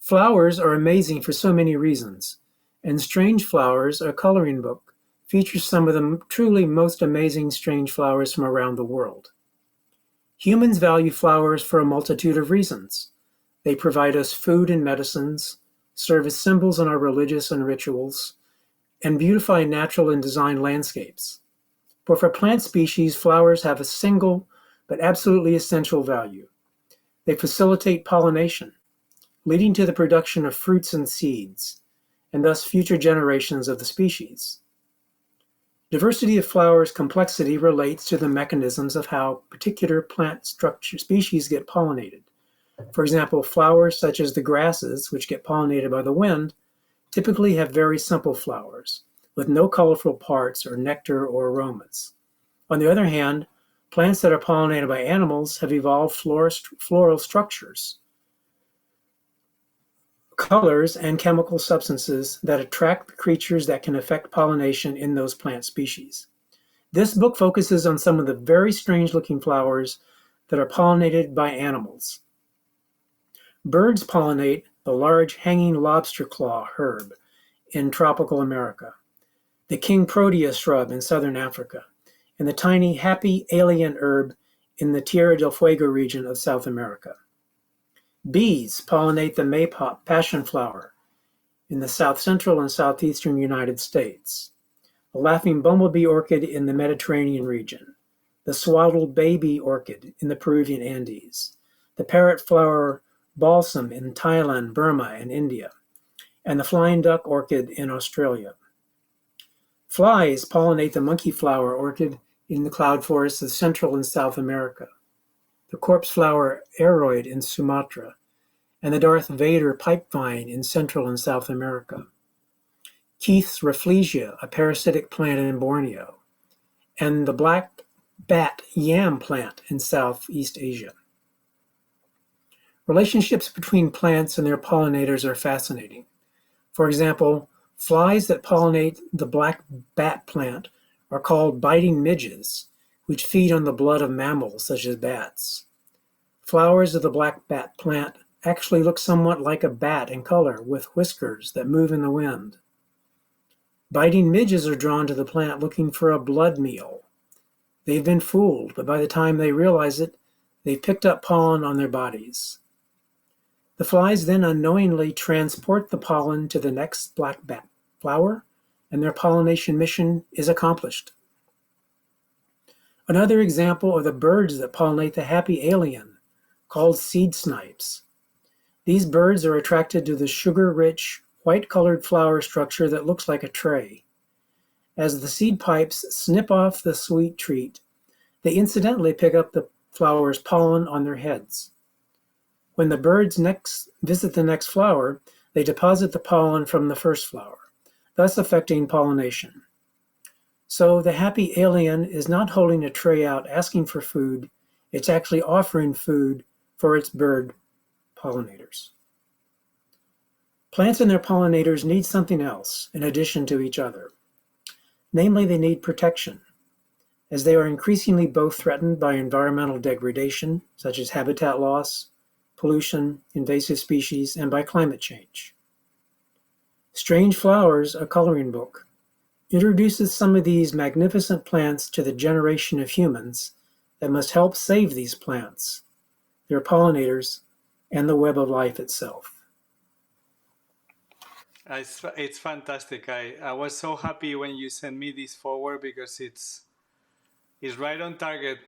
Flowers are amazing for so many reasons, and Strange Flowers, a coloring book, features some of the truly most amazing strange flowers from around the world. Humans value flowers for a multitude of reasons. They provide us food and medicines, serve as symbols in our religious and rituals, and beautify natural and design landscapes. But for plant species, flowers have a single but absolutely essential value. They facilitate pollination, leading to the production of fruits and seeds, and thus future generations of the species. Diversity of flowers complexity relates to the mechanisms of how particular plant structure species get pollinated. For example, flowers such as the grasses, which get pollinated by the wind, typically have very simple flowers, with no colorful parts or nectar or aromas. On the other hand, plants that are pollinated by animals have evolved floral structures, colors, and chemical substances that attract the creatures that can affect pollination in those plant species. This book focuses on some of the very strange-looking flowers that are pollinated by animals. Birds pollinate the large hanging lobster claw herb in tropical America, the king protea shrub in southern Africa, and the tiny happy alien herb in the Tierra del Fuego region of South America. Bees pollinate the maypop passion flower in the south central and southeastern United States, the laughing bumblebee orchid in the Mediterranean region, the swaddled baby orchid in the Peruvian Andes, the parrot flower balsam in Thailand, Burma, and India, and the flying duck orchid in Australia. Flies pollinate the monkey flower orchid in the cloud forests of Central and South America, the corpse flower aroid in Sumatra, and the Darth Vader pipevine in Central and South America, Keith's rafflesia, a parasitic plant in Borneo, and the black bat yam plant in Southeast Asia. Relationships between plants and their pollinators are fascinating. For example, flies that pollinate the black bat plant are called biting midges, which feed on the blood of mammals such as bats. Flowers of the black bat plant actually look somewhat like a bat in color, with whiskers that move in the wind. Biting midges are drawn to the plant looking for a blood meal. They've been fooled, but by the time they realize it, they've picked up pollen on their bodies. The flies then unknowingly transport the pollen to the next black bat flower, and their pollination mission is accomplished. Another example are the birds that pollinate the happy alien, called seed snipes. These birds are attracted to the sugar-rich, white-colored flower structure that looks like a tray. As the seed pipes snip off the sweet treat, they incidentally pick up the flower's pollen on their heads. When the birds next visit the next flower, they deposit the pollen from the first flower, thus affecting pollination. So the happy alien is not holding a tray out asking for food, it's actually offering food for its bird pollinators. Plants and their pollinators need something else in addition to each other. Namely, they need protection, as they are increasingly both threatened by environmental degradation, such as habitat loss, pollution, invasive species, and by climate change. Strange Flowers, a coloring book, introduces some of these magnificent plants to the generation of humans that must help save these plants, their pollinators, and the web of life itself. It's fantastic. I was so happy when you sent me this forward because it's right on target